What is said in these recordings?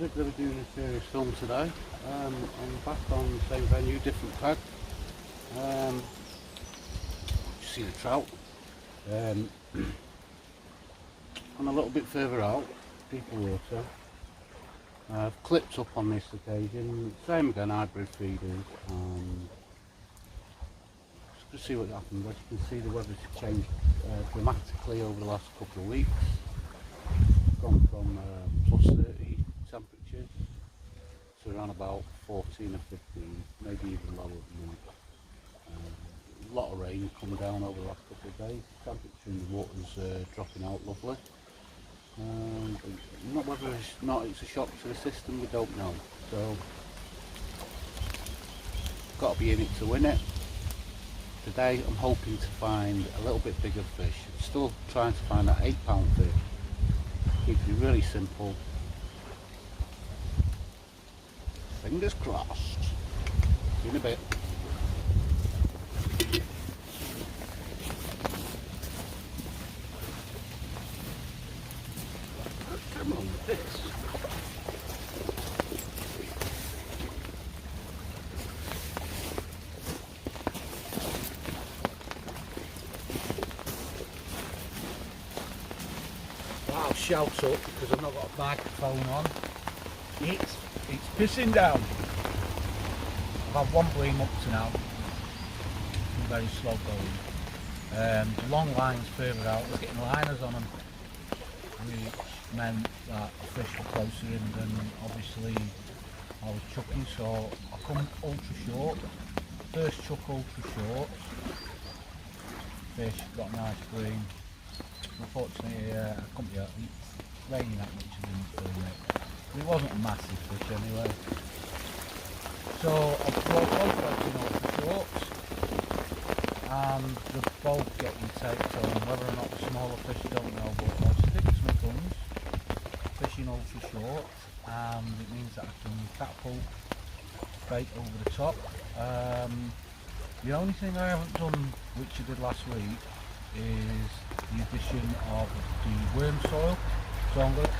wasn't going to be doing a serious film today. I'm back on the same venue, different peg. See the trout. And a little bit further out, deeper water. I've clipped up on this occasion, same again, hybrid feeders. Just to see what happens. As you can see, the weather's changed dramatically over the last couple of weeks. Gone from plus 30 temperatures to around about 14 or 15, maybe even lower than that. A lot of rain come down over the last couple of days. The temperature in the water's dropping out lovely. Not whether it's a shock to the system, we don't know. So, got to be in it to win it. Today I'm hoping to find a little bit bigger fish. Still trying to find that 8-pound fish. Keeps it really simple. Fingers crossed. See you in a bit. Come on with this. I'll shout up because I've not got a microphone on. It's pissing down. I've had one bream up to now. I'm very slow going. The long lines further out, we're getting liners on them, which meant that the fish were closer in than obviously I was chucking, so I come ultra short. First chuck ultra short. Fish got a nice bream. Unfortunately, Cumbria, it's raining that much, I didn't film it. But it wasn't a massive fish anyway. So I brought both legs in ultra shorts, and they're both getting taped on. Whether or not the smaller fish, I don't know, but I'll stick to my guns, fishing ultra short, and it means that I can catapult bait over the top. The only thing I haven't done, which I did last week, is the addition of the worm soil. So I'm going to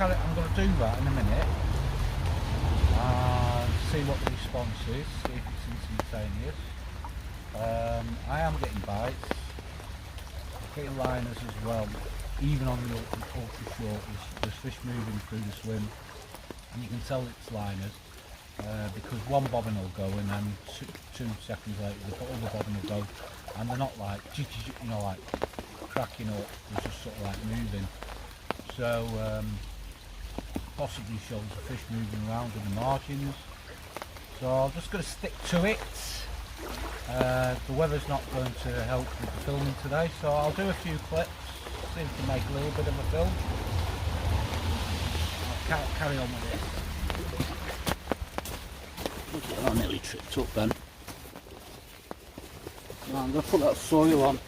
do that in a minute and see what the response is, see if it's instantaneous. I am getting bites, I'm getting liners as well, even on the ultra short. There's fish moving through the swim, and you can tell it's liners because one bobbin will go and then 2 seconds later the other bobbin will go, and they're not like, you know, like cracking up, they're just sort of like moving. So possibly shows the fish moving around in the margins. So I'm just going to stick to it. The weather's not going to help with the filming today, so I'll do a few clips, see if I can make a little bit of a film. I'll carry on with it. I nearly tripped up then. Now I'm going to put that soil on.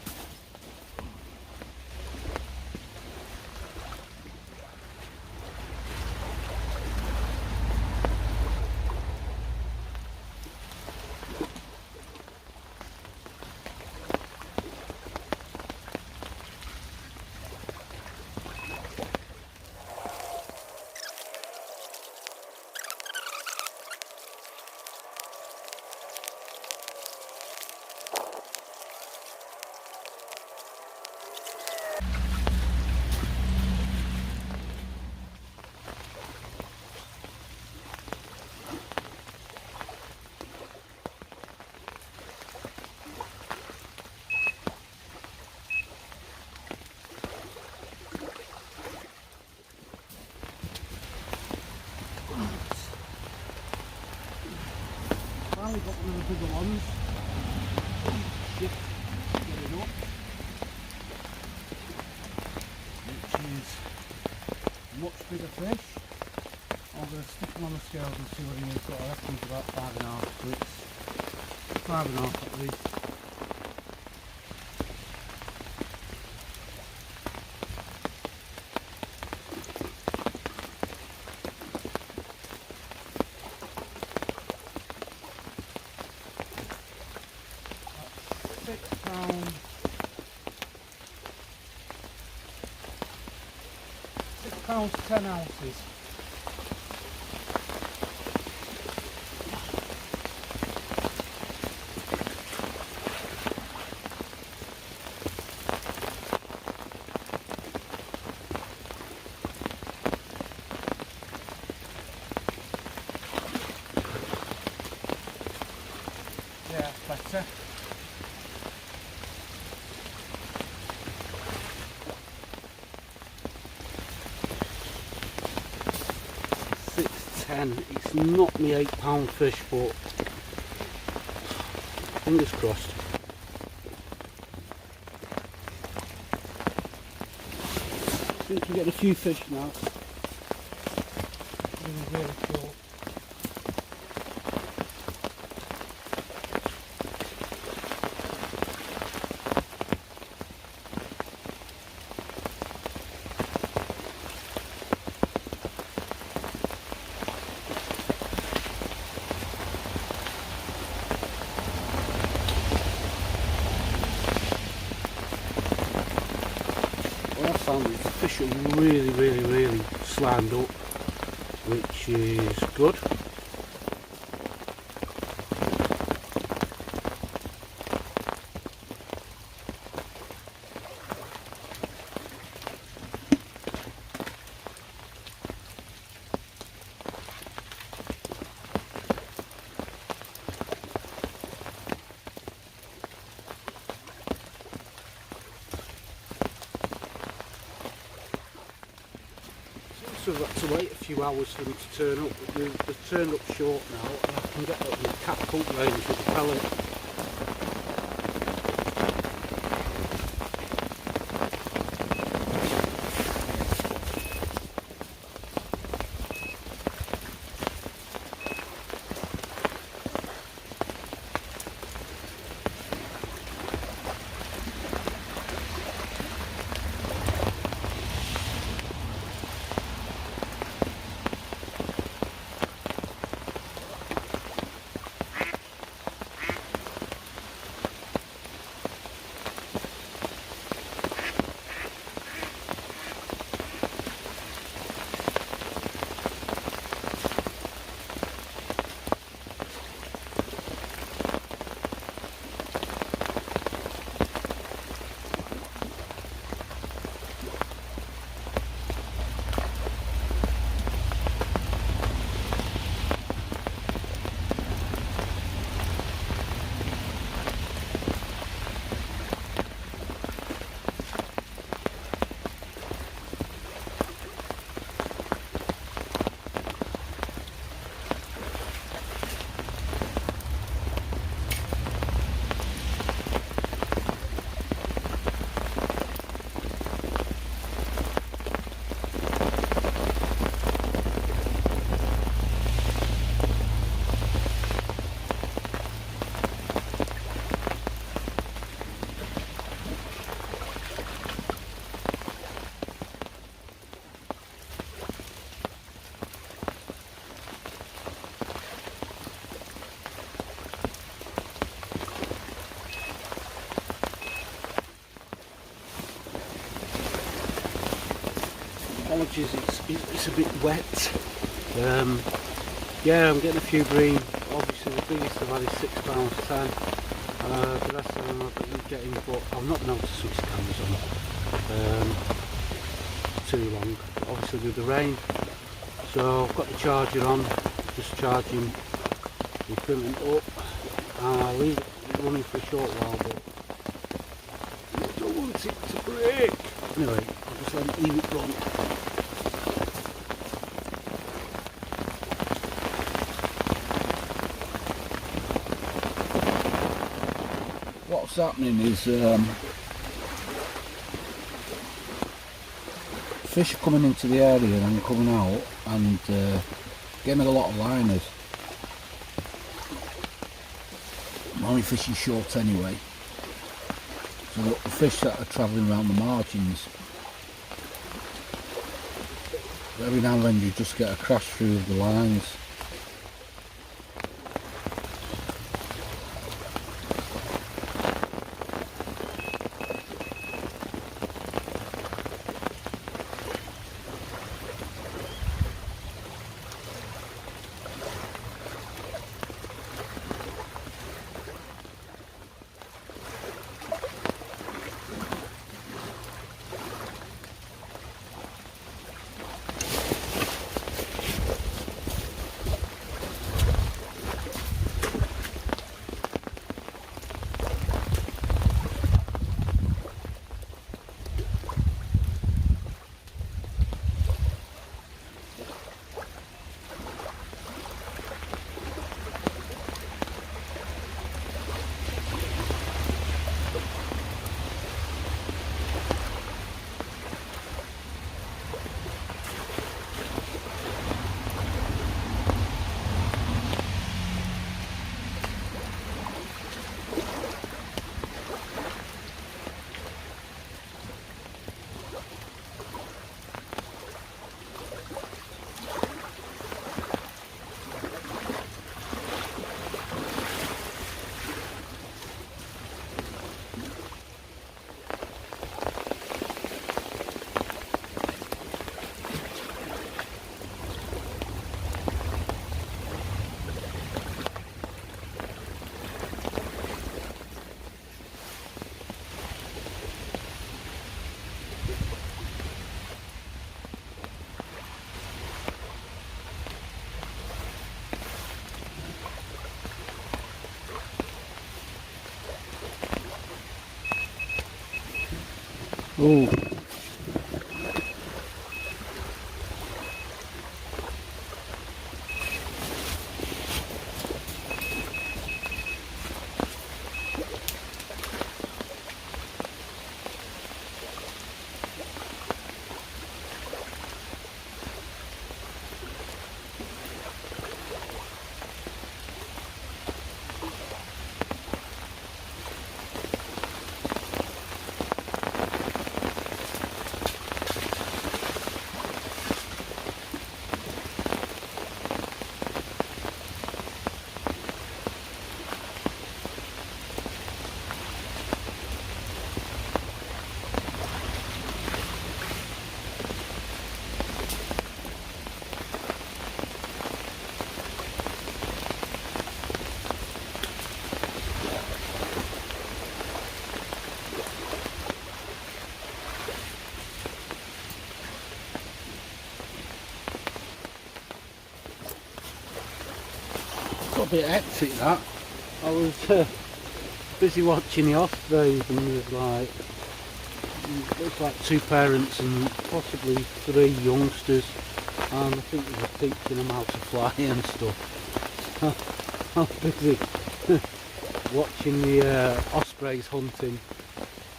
Finally got one of the bigger ones. Get it up. Which is a much bigger fish. I'm going to stick him on the scales and see what he is. I reckon he's about 5.5, so it's 5.5 at least. £6, £6 10 ounces. water. It's not my £8 fish, but fingers crossed. I think you get a few fish now. Really cool. What I found is the fish are really slimed up, which is good. So I've got to wait a few hours for them to turn up, but they've turned up short now, and I can get up in the catapult range with the pellet. Apologies, it's a bit wet. Yeah, I'm getting a few bream. Obviously the biggest I've had is £6.10. The rest of them I've been getting, but I've not been able to switch the cameras on too long, obviously with the rain. So I've got the charger on, just charging the equipment up. I'll leave it running for a short while, but I don't want it to break. Anyway, I'll just leave it run. What's happening is fish are coming into the area and coming out and getting a lot of liners. I'm only fishing short anyway, so the fish that are travelling around the margins, every now and then you just get a crash through of the lines. Oh. Got a bit hectic that. I was busy watching the ospreys and there's like, looks like 2 parents and possibly 3 youngsters, and I think they were teaching them how to fly and stuff. I was busy watching the ospreys hunting,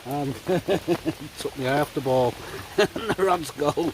and it took me eye off the ball and the rods go.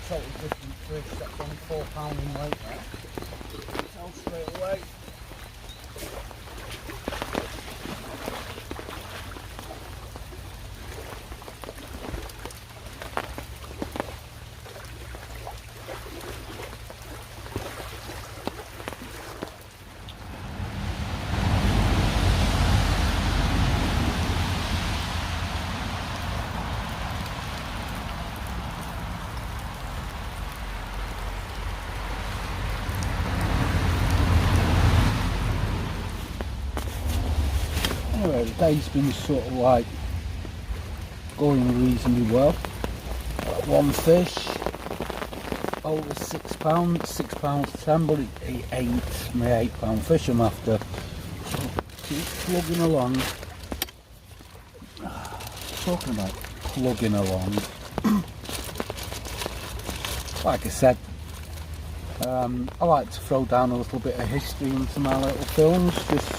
Totally different fish, that's only £4 in weight there. Tell straight away. Anyway, the day's been sort of like going reasonably well. Got 1 fish, over £6, £6.10, but it ain't my £8 fish I'm after. So keeps plugging along. Talking about plugging along. Like I said, I like to throw down a little bit of history into my little films, just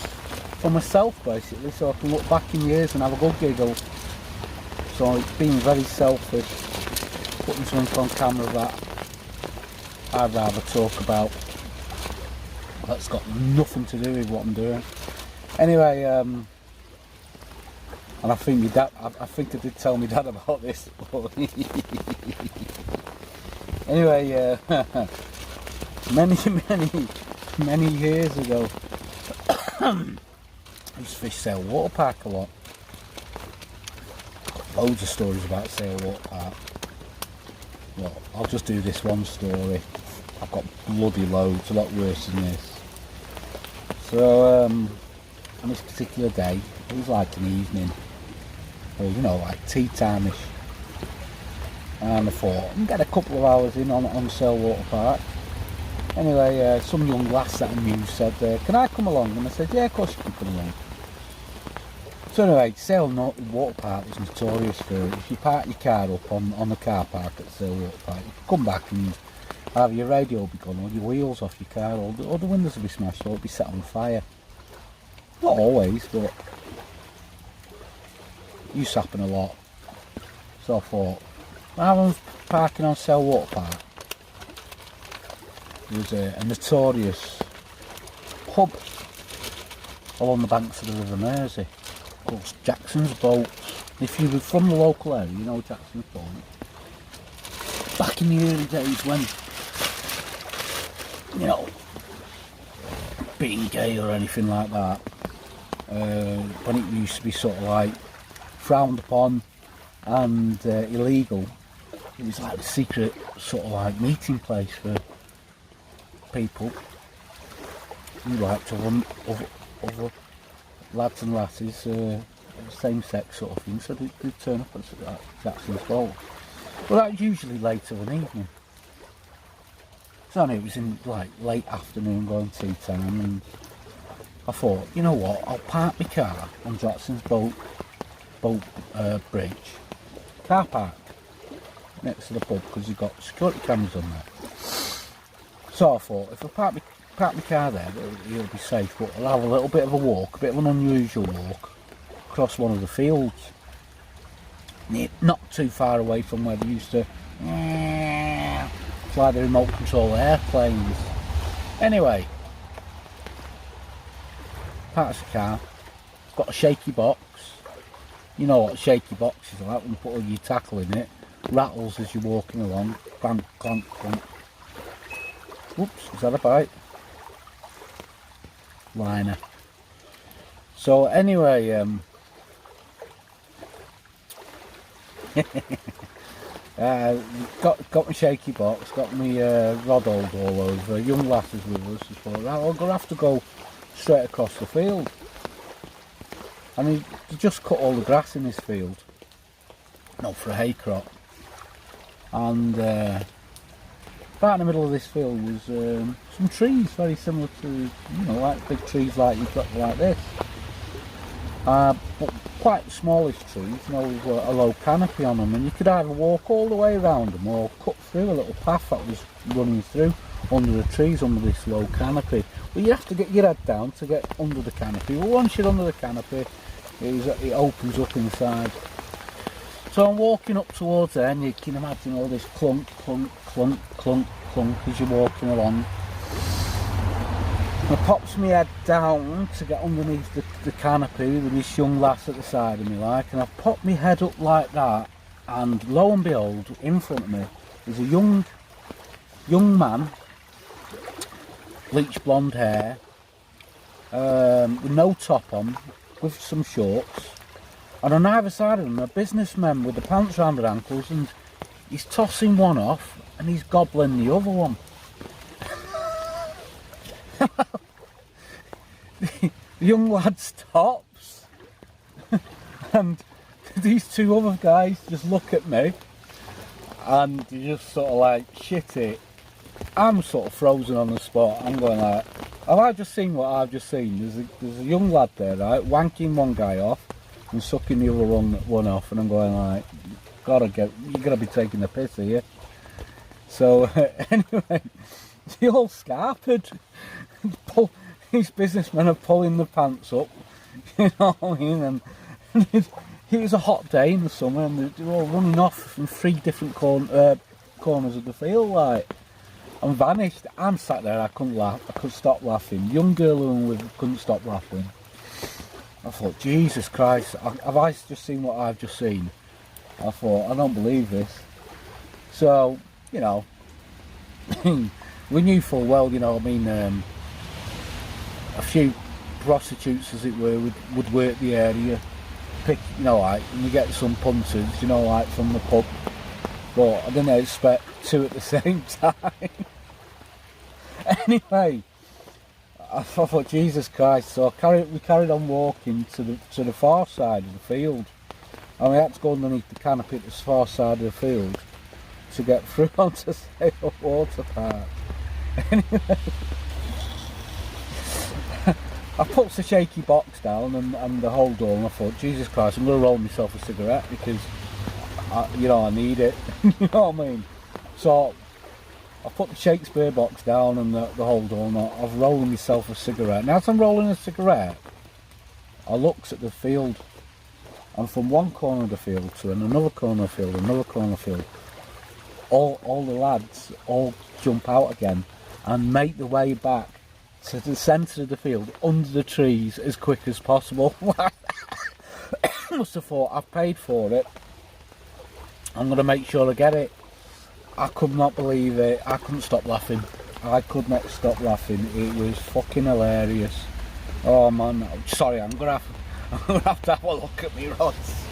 for myself basically, so I can look back in years and have a good giggle. So it's been very selfish putting something on camera that I'd rather talk about that's got nothing to do with what I'm doing. Anyway, and I think my dad, I think I did tell my dad about this. Anyway, many years ago, I used to fish Sail Water Park a lot. Loads of stories about Sail Water Park. Well, I'll just do this one story. I've got bloody loads, a lot worse than this. So, on this particular day, it was like an evening, or you know, like tea time-ish. And I thought, I can get a couple of hours in on Sail Water Park. Anyway, some young lass that I knew said, can I come along? And I said, yeah, of course you can come along. So anyway, Sail Water Park is notorious for, if you park your car up on the car park at Sail Water Park, you can come back and have your radio be gone, or your wheels off your car, or the windows will be smashed, or it'll be set on fire. Not always, but it used to happen a lot. So I thought, when I was parking on Sail Water Park, there was a notorious pub along the banks of the River Mersey called Jackson's Boat. If you were from the local area, you know Jackson's Boat. Back in the early days when, you know, being gay or anything like that, when it used to be sort of like frowned upon and illegal, it was like a secret sort of like meeting place for people who like to run other lads and lasses, same sex sort of thing, so they'd turn up at Jackson's Boat. Well, that was usually later in the evening. So it was in like late afternoon going tea time, and I thought, you know what, I'll park my car on Jackson's Boat bridge, car park, next to the pub, because you've got security cameras on there. So I thought, if I park my car there, it'll be safe, but I'll have a little bit of a walk, a bit of an unusual walk, across one of the fields. Not too far away from where they used to fly the remote control airplanes. Anyway, parks the car, got a shaky box. You know what a shaky box is like when you put all your tackle in it. Rattles as you're walking along. Clank, clank, clank. Whoops, is that a bite? Liner. So anyway, got my shaky box, got my rod hold all over, young lasses with us, I thought, right, I'm going to have to go straight across the field. And he just cut all the grass in this field, not for a hay crop. And right in the middle of this field was some trees, very similar to, you know, like big trees like you've got like this. But quite smallish trees, you know, with a low canopy on them, and you could either walk all the way around them or cut through a little path that was running through under the trees under this low canopy. But you have to get your head down to get under the canopy. Well, once you're under the canopy, it opens up inside. So I'm walking up towards there, and you can imagine all this clunk, clunk, clunk, clunk, clunk as you're walking along. I pops my head down to get underneath the canopy with this young lass at the side of me, like, and I've popped my head up like that, and lo and behold, in front of me is a young man, bleached blonde hair, with no top on, with some shorts, and on either side of him a businessman with the pants round their ankles, and he's tossing one off and he's gobbling the other one. The young lad stops and these two other guys just look at me and they just sort of like, shit it. I'm sort of frozen on the spot. I'm going like, Have I just seen what I've just seen? There's a young lad there, right, wanking one guy off and sucking the other one off, and I'm going like, you gotta be taking the piss here. So anyway, the old scarpered, these businessmen are pulling the pants up, you know what I mean? And it was a hot day in the summer, and they're all running off from 3 different corners of the field, like, and vanished. I'm sat there, I couldn't laugh, I couldn't stop laughing. Young girl who I'm with couldn't stop laughing. I thought, Jesus Christ, have I just seen what I've just seen? I thought, I don't believe this. So, you know, we knew full well, you know what I mean, a few prostitutes, as it were, would work the area, pick, you know, like, and you get some punters, you know, like, from the pub, but I didn't expect 2 at the same time. Anyway, I thought, Jesus Christ, so we carried on walking to the far side of the field, and we had to go underneath the canopy at the far side of the field to get through onto Sale Water Park. Anyway, I put the shaky box down and the whole door, and I thought, Jesus Christ, I'm going to roll myself a cigarette because, you know, I need it. You know what I mean? So I put the Shakespeare box down and the whole door, and I was rolling myself a cigarette. Now, as I'm rolling a cigarette, I looks at the field, and from one corner of the field to another corner of the field, another corner of the field, all the lads all jump out again and make the way back to the centre of the field under the trees as quick as possible. Must have thought, I've paid for it, I'm going to make sure I get it. I could not believe it. I couldn't stop laughing. I could not stop laughing. It was fucking hilarious. Oh man, sorry, I'm going to have to have a look at me rods.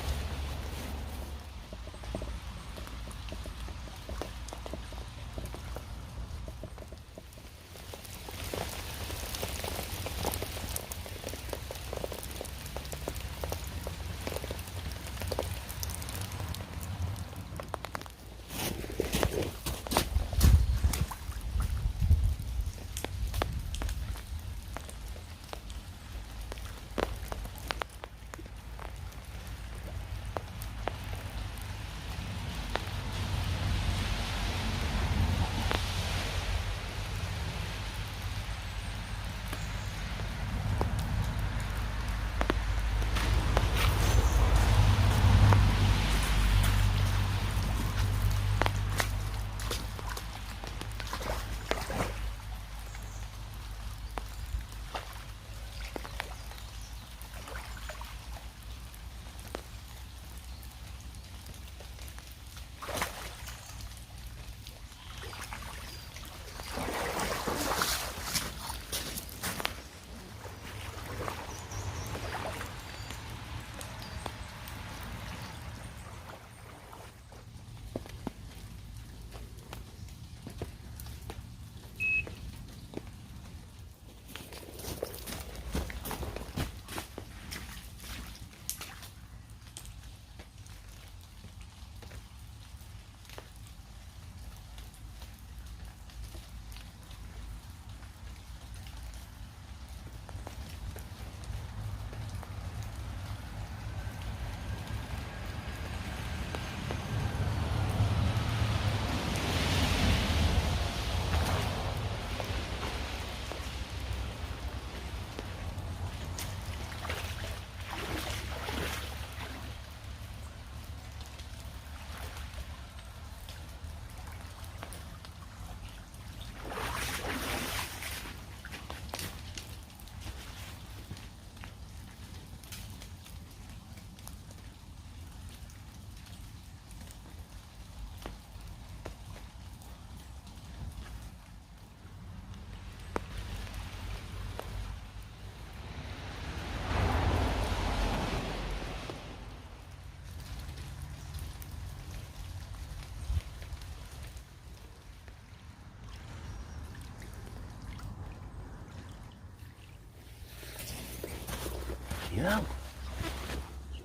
Yeah,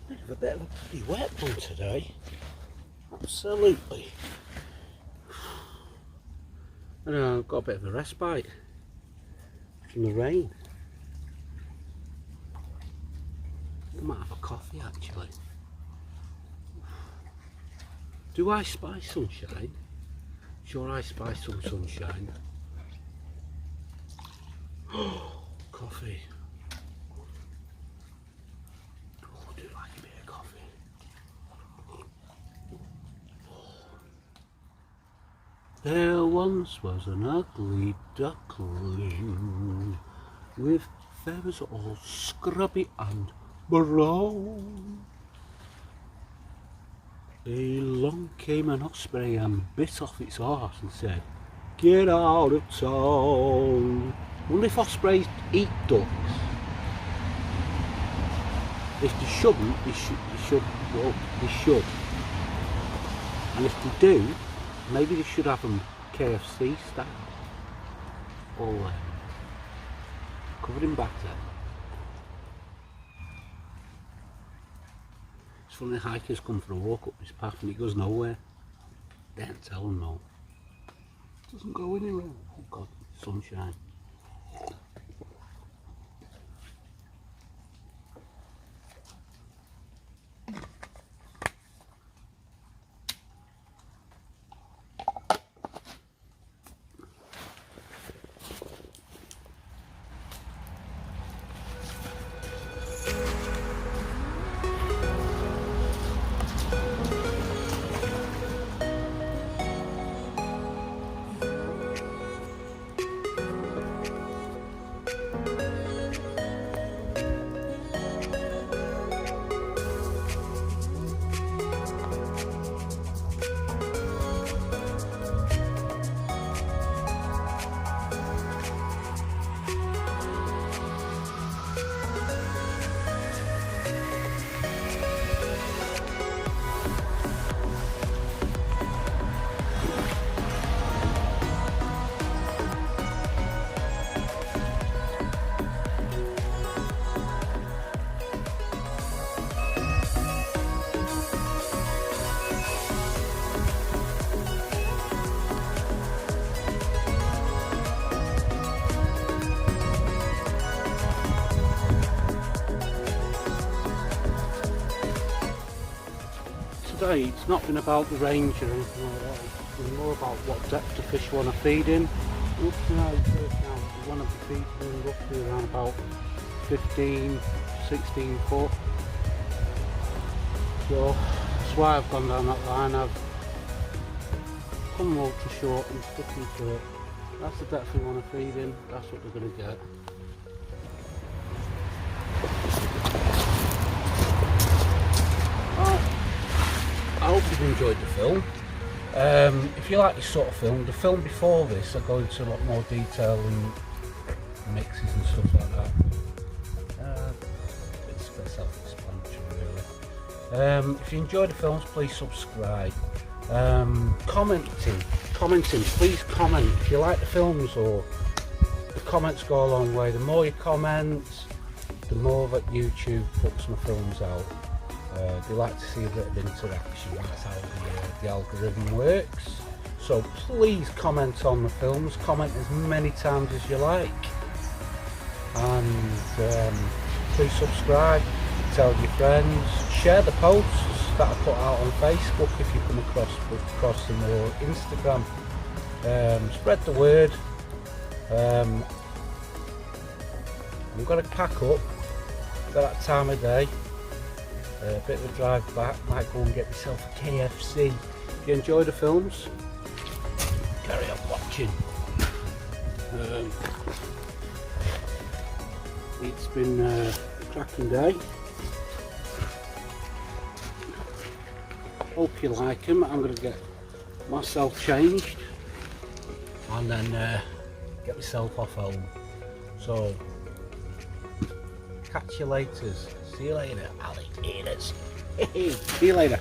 it's a bit of a pretty wet one today. Absolutely. I know, I've got a bit of a respite. from the rain. I might have a coffee actually. Do I spy sunshine? Sure, I spy some sunshine. Coffee. Oh, I do like a bit of coffee. There once was an ugly duckling with feathers all scrubby and brown. Along came an osprey and bit off its arse and said, "Get out of town." I wonder if ospreys eat ducks. If they shouldn't, they should. Well, they should. And if they do, maybe they should have them KFC style. Or covered in batter. It's funny, hikers come for a walk up this path and it goes nowhere. Don't tell them no. It doesn't go anywhere. Oh God, sunshine. Today it's not been about the range or anything like that, it's been more about what depth the fish want to feed in. Up to now, we want to be feeding roughly around about 15, 16 foot. So that's why I've gone down that line. I've come ultra short and stuck into it. That's the depth we want to feed in, that's what they're going to get. I hope you've enjoyed the film. If you like this sort of film, the film before this I go into a lot more detail and mixes and stuff like that. It's a bit self-explanatory really. If you enjoy the films, please subscribe. Commenting, please comment if you like the films, or the comments go a long way. The more you comment, the more that YouTube puts my films out. They like to see a bit of interaction. That's how the algorithm works. So please comment on the films, comment as many times as you like, and please subscribe, tell your friends, share the posts that I put out on Facebook if you come across them, or Instagram. Spread the word. I'm going to pack up at that time of day. A bit of a drive back, might go and get myself a KFC. If you enjoy the films, carry on watching. It's been a cracking day. Hope you like them. I'm going to get myself changed and then get myself off home. So, catch you later. See you later, alligators. See you later.